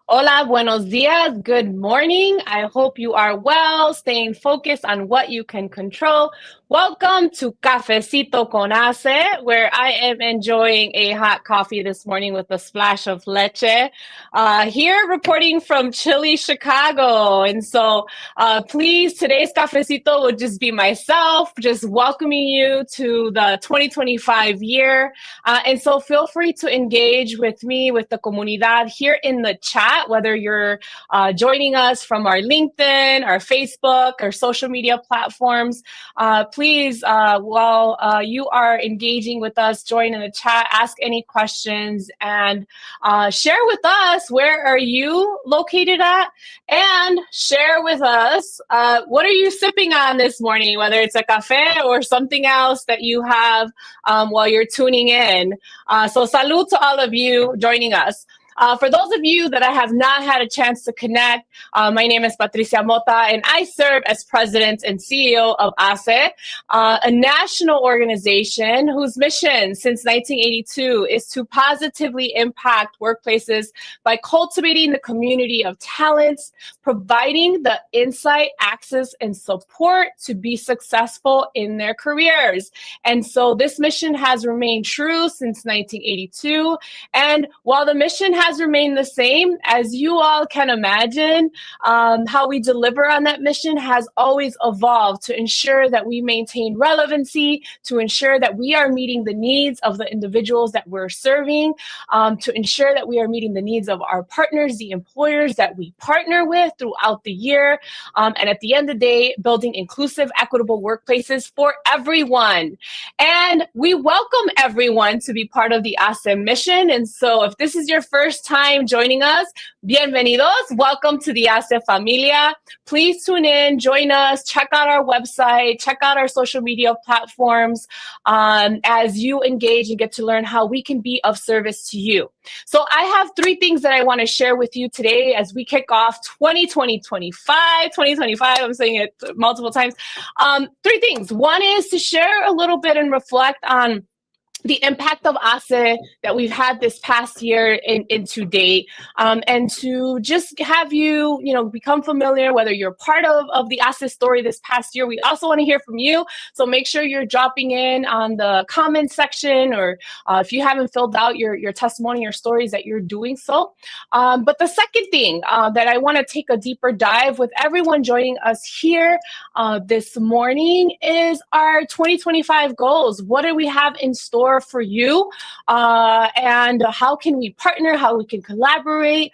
Hola, buenos dias, good morning. I hope you are well, staying focused on what you can control. Welcome to Cafecito con HACE, where I am enjoying a hot coffee this morning with a splash of leche. Here reporting from chilly Chicago. And so please, today's Cafecito would just be myself, just welcoming you to the 2025 year. And so feel free to engage with me, with the comunidad here in the chat, whether you're joining us from our LinkedIn, our Facebook, our social media platforms. Please, while you are engaging with us, join in the chat, ask any questions, and share with us where are you located at, and share with us what are you sipping on this morning, whether it's a cafe or something else that you have while you're tuning in. So salud to all of you joining us. For those of you that I have not had a chance to connect, my name is Patricia Mota, and I serve as president and CEO of HACE, a national organization whose mission since 1982 is to positively impact workplaces by cultivating the community of talents, providing the insight, access, and support to be successful in their careers. And so this mission has remained true since 1982. And while the mission has remained the same, as you all can imagine, how we deliver on that mission has always evolved to ensure that we maintain relevancy, to ensure that we are meeting the needs of the individuals that we're serving, to ensure that we are meeting the needs of our partners, the employers that we partner with throughout the year, and at the end of the day, building inclusive, equitable workplaces for everyone. And we welcome everyone to be part of the HACE mission. And so if this is your first time joining us, bienvenidos. Welcome to the HACE familia. Please tune in, join us, check out our website, check out our social media platforms as you engage and get to learn how we can be of service to you. So I have three things that I want to share with you today as we kick off 2025, I'm saying it multiple times. Three things. One is to share a little bit and reflect on the impact of HACE that we've had this past year in to date, and to just have you, become familiar, whether you're part of the HACE story this past year. We also want to hear from you, so make sure you're dropping in on the comment section, or if you haven't filled out your testimony or stories, that you're doing so. But the second thing that I want to take a deeper dive with everyone joining us here this morning is our 2025 goals. What do we have in store for you, and how can we partner, how we can collaborate,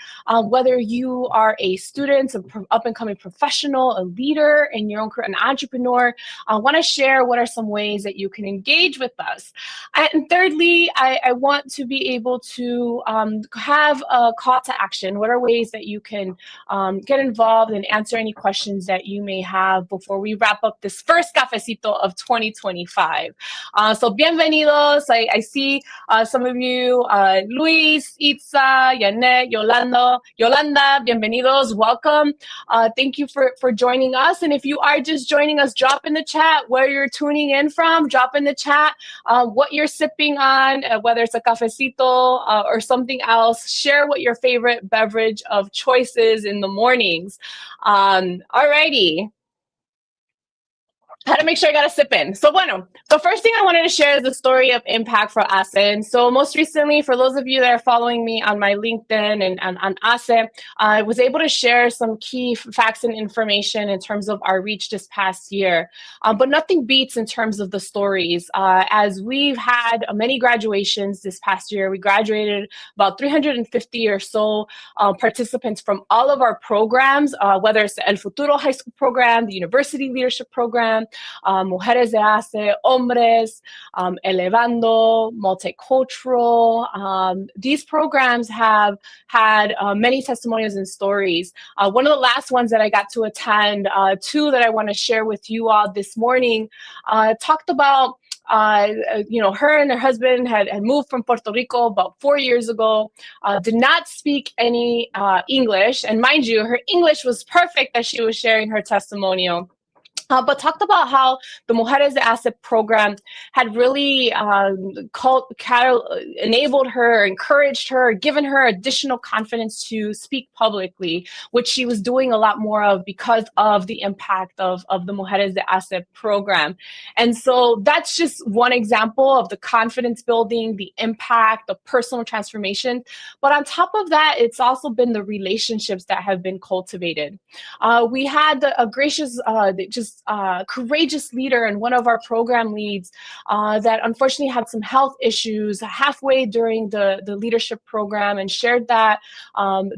whether you are a student, an up-and-coming professional, a leader in your own career, an entrepreneur. I want to share what are some ways that you can engage with us. And thirdly, I want to be able to have a call to action. What are ways that you can get involved and answer any questions that you may have before we wrap up this first cafecito of 2025. So bienvenidos. I see some of you, Luis, Itza, Yanet, Yolanda, bienvenidos, welcome. Thank you for joining us. And if you are just joining us, drop in the chat where you're tuning in from, drop in the chat what you're sipping on, whether it's a cafecito or something else. Share what your favorite beverage of choice is in the mornings. Alrighty. How to make sure I got a sip in. So, bueno, the first thing I wanted to share is the story of impact for HACE. And so most recently, for those of you that are following me on my LinkedIn and on HACE, I was able to share some key facts and information in terms of our reach this past year. But nothing beats in terms of the stories. As we've had many graduations this past year, we graduated about 350 or so participants from all of our programs, whether it's the El Futuro High School program, the University Leadership Program, Mujeres de HACE, Hombres, Elevando, Multicultural. These programs have had many testimonials and stories. One of the last ones that I got to attend, two that I want to share with you all this morning, talked about her and her husband had moved from Puerto Rico about 4 years ago, did not speak any English. And mind you, her English was perfect as she was sharing her testimonial. But talked about how the Mujeres de ACE program had really enabled her, encouraged her, given her additional confidence to speak publicly, which she was doing a lot more of because of the impact of the Mujeres de ACE program. And so that's just one example of the confidence building, the impact, the personal transformation. But on top of that, it's also been the relationships that have been cultivated. We had a gracious, courageous leader and one of our program leads that unfortunately had some health issues halfway during the leadership program, and shared that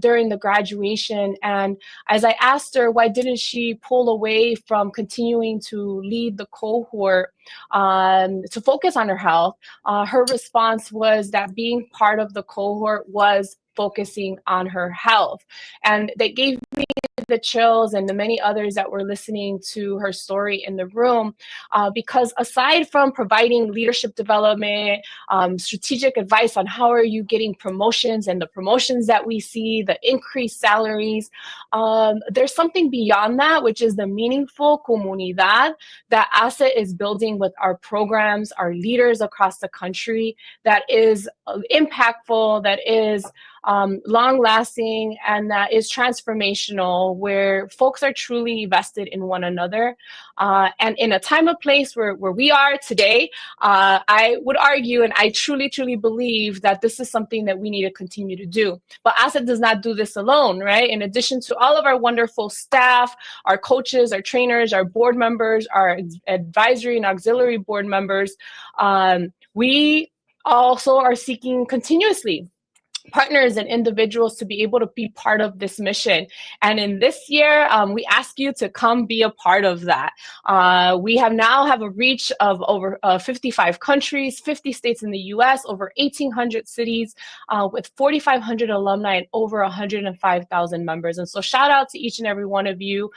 during the graduation. And as I asked her, why didn't she pull away from continuing to lead the cohort to focus on her health, her response was that being part of the cohort was focusing on her health. And they gave me the chills, and the many others that were listening to her story in the room, because aside from providing leadership development, strategic advice on how are you getting promotions and the promotions that we see, the increased salaries, there's something beyond that, which is the meaningful comunidad that ACE is building with our programs, our leaders across the country, that is impactful, that is long-lasting, and that is transformational, where folks are truly vested in one another. And in a time and place where we are today, I would argue, and I truly, truly believe that this is something that we need to continue to do. But ACE does not do this alone, right? In addition to all of our wonderful staff, our coaches, our trainers, our board members, our advisory and auxiliary board members, we also are seeking continuously partners and individuals to be able to be part of this mission. And in this year, we ask you to come be a part of that. We now have a reach of over 55 countries, 50 states in the US, over 1,800 cities, with 4,500 alumni and over 105,000 members. And so shout out to each and every one of you.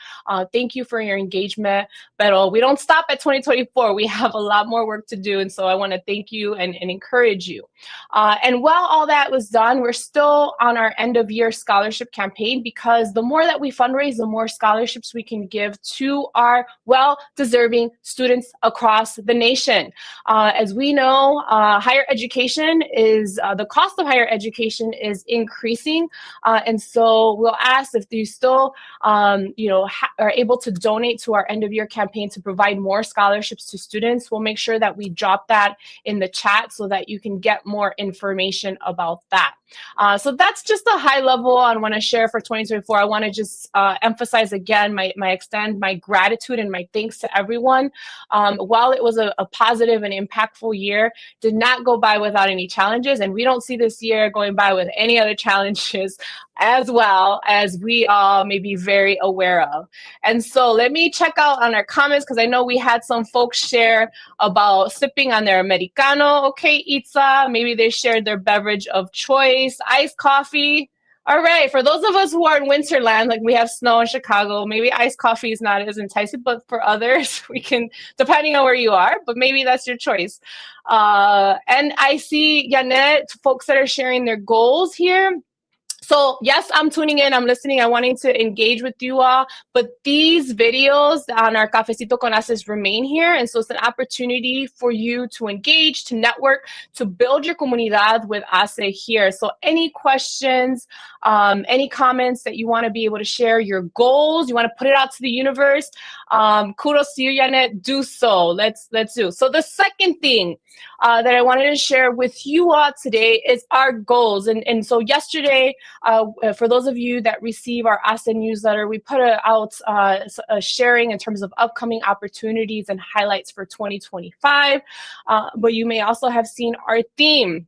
Thank you for your engagement. But we don't stop at 2024. We have a lot more work to do. And so I want to thank you and encourage you. And while all that was done, we're still on our end of year scholarship campaign, because the more that we fundraise, the more scholarships we can give to our well-deserving students across the nation. As we know, higher education is, the cost of higher education is increasing. And so we'll ask if you still, are able to donate to our end of year campaign to provide more scholarships to students. We'll make sure that we drop that in the chat so that you can get more information about that. So that's just a high level I want to share for 2024. I want to just emphasize again, extend my gratitude and my thanks to everyone. While it was a positive and impactful year, did not go by without any challenges, and we don't see this year going by with any other challenges, as well as we all may be very aware of. And so let me check out on our comments, because I know we had some folks share about sipping on their Americano. Okay, Itza, maybe they shared their beverage of choice, iced coffee. All right, for those of us who are in Winterland, like we have snow in Chicago, maybe iced coffee is not as enticing, but for others, we can, depending on where you are, but maybe that's your choice. And I see, Janet, folks that are sharing their goals here. So yes, I'm tuning in, I'm listening, I'm wanting to engage with you all, but these videos on our Cafecito con ACES remain here. And so it's an opportunity for you to engage, to network, to build your comunidad with ACE here. So any questions, any comments that you want to be able to share, your goals, you want to put it out to the universe, kudos to you, Janet, do so. Let's do. So the second thing that I wanted to share with you all today is our goals. And so yesterday, for those of you that receive our ACE newsletter, we put out a sharing in terms of upcoming opportunities and highlights for 2025. But you may also have seen our theme,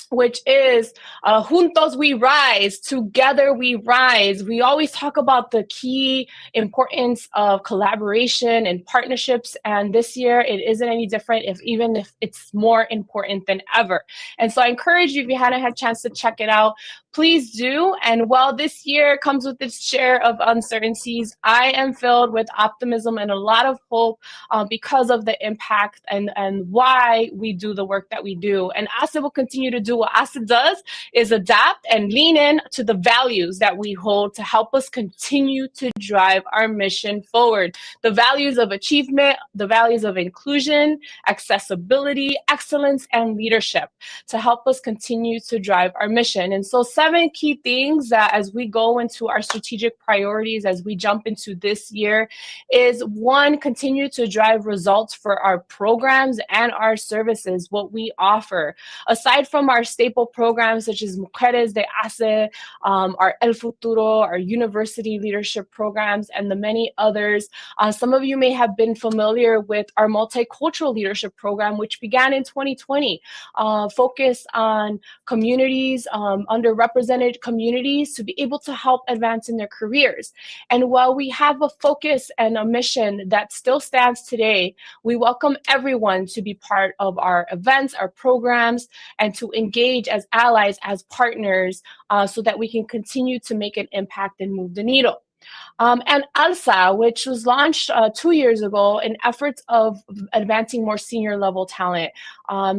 which is Juntos we rise, together we rise. We always talk about the key importance of collaboration and partnerships, and this year it isn't any different, even if it's more important than ever. And so I encourage you, if you hadn't had a chance to check it out, please do. And while this year comes with its share of uncertainties, I am filled with optimism and a lot of hope because of the impact and why we do the work that we do. And ACE will continue to do what HACE does is adapt and lean in to the values that we hold to help us continue to drive our mission forward. The values of achievement, the values of inclusion, accessibility, excellence, and leadership to help us continue to drive our mission. And so 7 key things that as we go into our strategic priorities, as we jump into this year, is 1, continue to drive results for our programs and our services, what we offer. Aside from our staple programs such as Mujeres de HACE, our El Futuro, our university leadership programs, and the many others, some of you may have been familiar with our multicultural leadership program, which began in 2020, focused on communities, underrepresented communities, to be able to help advance in their careers. And while we have a focus and a mission that still stands today, we welcome everyone to be part of our events, our programs, and to engage as allies, as partners, so that we can continue to make an impact and move the needle. And ALSA, which was launched 2 years ago in efforts of advancing more senior level talent.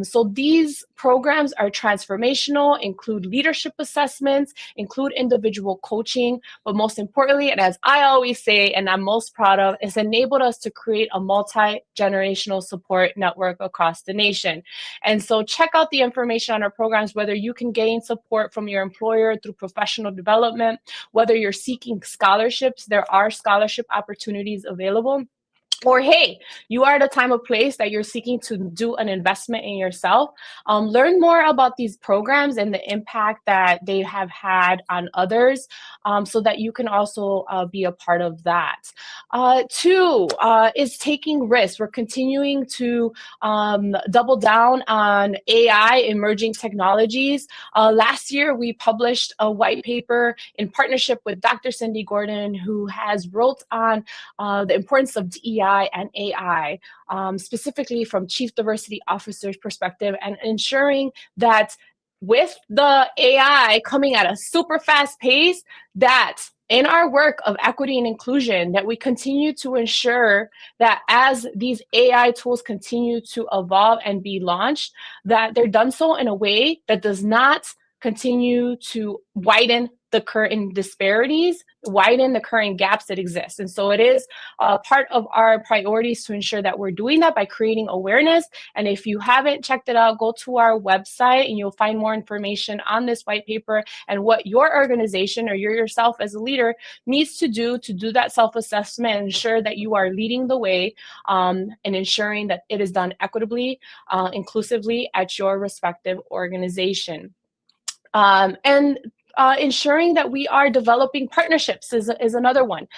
So these programs are transformational, include leadership assessments, include individual coaching, but most importantly, and as I always say, and I'm most proud of, it's enabled us to create a multi-generational support network across the nation. And so check out the information on our programs, whether you can gain support from your employer through professional development, whether you're seeking scholarships, there are scholarship opportunities available. Or hey, you are at a time or place that you're seeking to do an investment in yourself. Learn more about these programs and the impact that they have had on others, so that you can also be a part of that. 2 is taking risks. We're continuing to double down on AI, emerging technologies. Last year, we published a white paper in partnership with Dr. Cindy Gordon, who has wrote on the importance of DEI and AI, specifically from Chief Diversity Officer's perspective, and ensuring that with the AI coming at a super fast pace, that in our work of equity and inclusion, that we continue to ensure that as these AI tools continue to evolve and be launched, that they're done so in a way that does not continue to widen the current disparities, widen the current gaps that exist. And so it is part of our priorities to ensure that we're doing that by creating awareness. And if you haven't checked it out, go to our website and you'll find more information on this white paper and what your organization or you yourself as a leader needs to do that self-assessment and ensure that you are leading the way, and ensuring that it is done equitably, inclusively at your respective organization. And ensuring that we are developing partnerships is another one.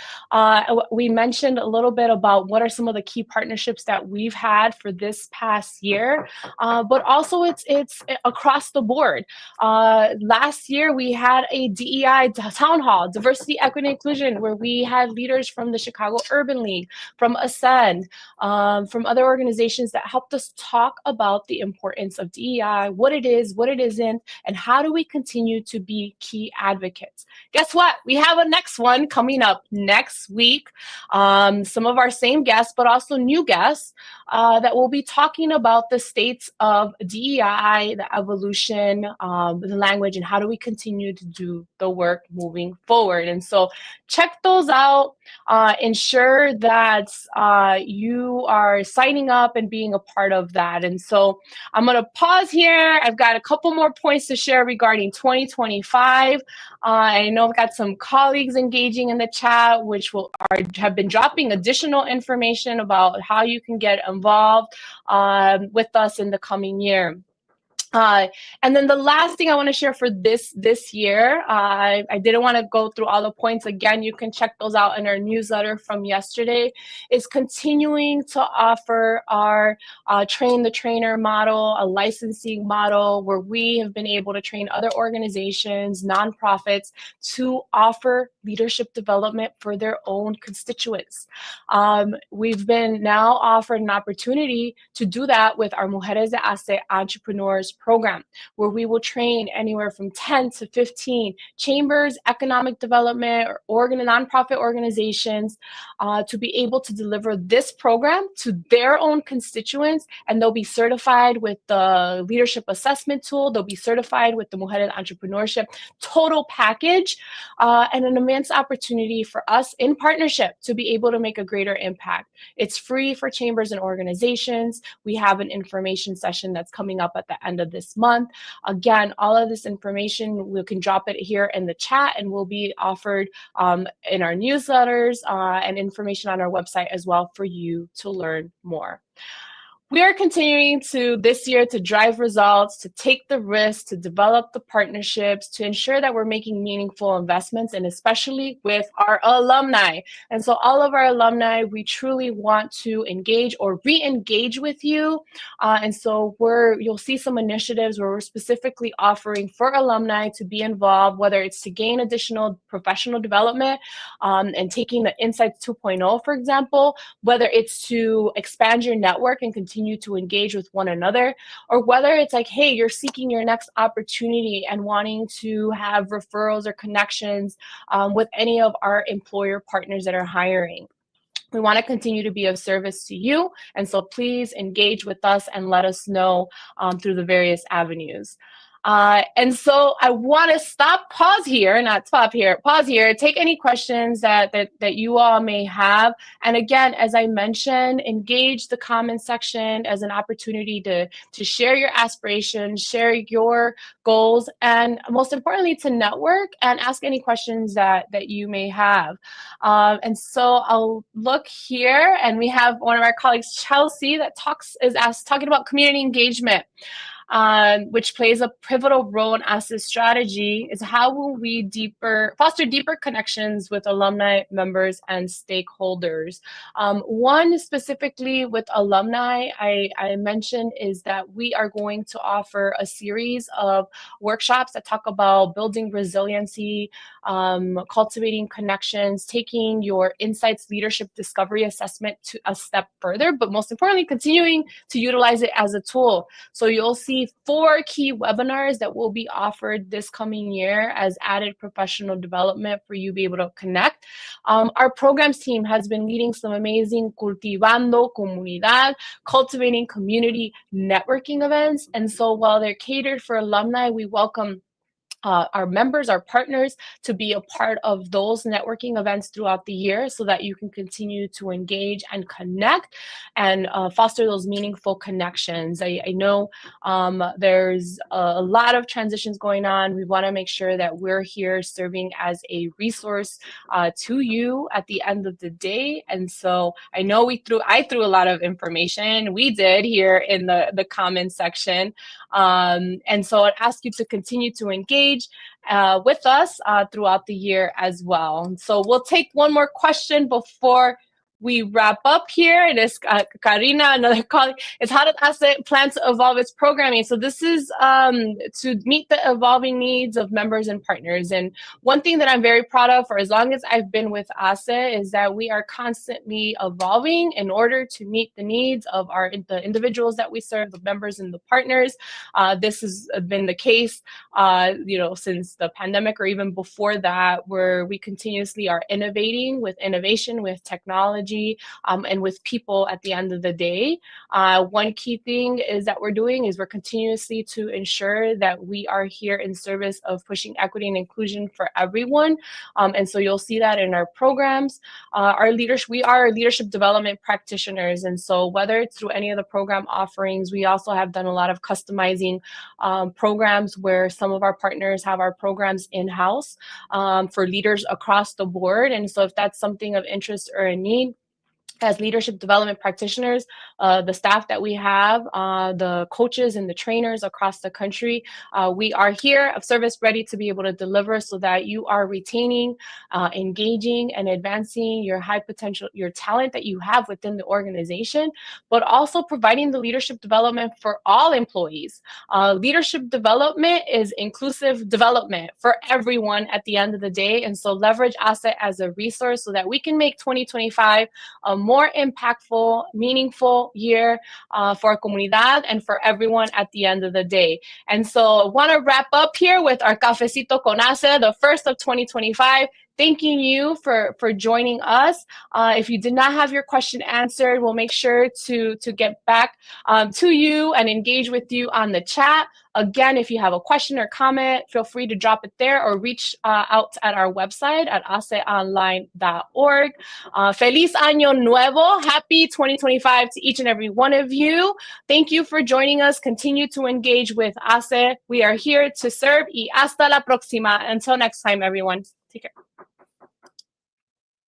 We mentioned a little bit about what are some of the key partnerships that we've had for this past year, but also it's across the board. Last year, we had a DEI town hall, diversity, equity, and inclusion, where we had leaders from the Chicago Urban League, from Ascend, from other organizations that helped us talk about the importance of DEI, what it is, what it isn't, and how do we continue to be key advocates. Guess what? We have a next one coming up next week. Some of our same guests, but also new guests that will be talking about the states of DEI, the evolution, the language, and how do we continue to do the work moving forward. And so check those out. Ensure that you are signing up and being a part of that. And so I'm going to pause here. I've got a couple more points to share regarding 2025. I know I've got some colleagues engaging in the chat, which have been dropping additional information about how you can get involved with us in the coming year. And then the last thing I want to share for this year, I didn't want to go through all the points again. You can check those out in our newsletter from yesterday, is continuing to offer our train the trainer model, a licensing model where we have been able to train other organizations, nonprofits, to offer leadership development for their own constituents. We've been now offered an opportunity to do that with our Mujeres de HACE entrepreneurs program, where we will train anywhere from 10 to 15 chambers, economic development, or nonprofit organizations to be able to deliver this program to their own constituents, and they'll be certified with the leadership assessment tool. They'll be certified with the Mujeres Entrepreneurship total package, and an immense opportunity for us in partnership to be able to make a greater impact. It's free for chambers and organizations. We have an information session that's coming up at the end of this month. Again, all of this information, we can drop it here in the chat, and will be offered in our newsletters and information on our website as well for you to learn more. We are continuing this year to drive results, to take the risks, to develop the partnerships, to ensure that we're making meaningful investments, and especially with our alumni. And so all of our alumni, we truly want to engage or re-engage with you. And so you'll see some initiatives where we're specifically offering for alumni to be involved, whether it's to gain additional professional development and taking the Insights 2.0, for example, whether it's to expand your network and continue to engage with one another, or whether it's like, hey, you're seeking your next opportunity and wanting to have referrals or connections with any of our employer partners that are hiring. We want to continue to be of service to you, and so please engage with us and let us know through the various avenues. And so I want to pause here, take any questions that you all may have. And again, as I mentioned, engage the comment section as an opportunity to share your aspirations, share your goals, and most importantly, to network and ask any questions that you may have. And so I'll look here, and we have one of our colleagues, Chelsea, that talking about community engagement. Which plays a pivotal role in ACE's strategy, is how will we foster deeper connections with alumni, members, and stakeholders. One specifically with alumni, I mentioned, is that we are going to offer a series of workshops that talk about building resiliency, cultivating connections, taking your Insights Leadership Discovery Assessment to a step further, but most importantly, continuing to utilize it as a tool. So you'll see 4 key webinars that will be offered this coming year as added professional development for you to be able to connect. Our programs team has been leading some amazing Cultivando Comunidad, cultivating community networking events. And so while they're catered for alumni, we welcome our members, our partners, to be a part of those networking events throughout the year, so that you can continue to engage and connect and foster those meaningful connections. I know there's a lot of transitions going on. We want to make sure that we're here serving as a resource to you at the end of the day. And so I know I threw a lot of information. We did here in the comments section. And so I'd ask you to continue to engage with us throughout the year as well. So we'll take one more question before we wrap up here. It is Karina, another colleague. It's how does ACE plan to evolve its programming? So this is to meet the evolving needs of members and partners. And one thing that I'm very proud of for as long as I've been with ACE is that we are constantly evolving in order to meet the needs of the individuals that we serve, the members and the partners. This has been the case, since the pandemic, or even before that, where we continuously are innovating with innovation, with technology, and with people at the end of the day. One key thing is that we're continuously to ensure that we are here in service of pushing equity and inclusion for everyone. And so you'll see that in our programs. We are leadership development practitioners. And so whether it's through any of the program offerings, we also have done a lot of customizing programs where some of our partners have our programs in-house for leaders across the board. And so if that's something of interest or a need, as leadership development practitioners, the staff that we have, the coaches and the trainers across the country, we are here of service, ready to be able to deliver, so that you are retaining, engaging, and advancing your high potential, your talent that you have within the organization, but also providing the leadership development for all employees. Leadership development is inclusive development for everyone at the end of the day. And so leverage ACE as a resource so that we can make 2025 a more impactful, meaningful year for our comunidad and for everyone at the end of the day. And so I want to wrap up here with our Cafecito con Ace, the first of 2025. Thanking you for joining us. If you did not have your question answered, we'll make sure to get back to you and engage with you on the chat. Again, if you have a question or comment, feel free to drop it there or reach out at our website at aceonline.org. Feliz Año Nuevo. Happy 2025 to each and every one of you. Thank you for joining us. Continue to engage with ACE. We are here to serve. Y hasta la próxima. Until next time, everyone. Take care.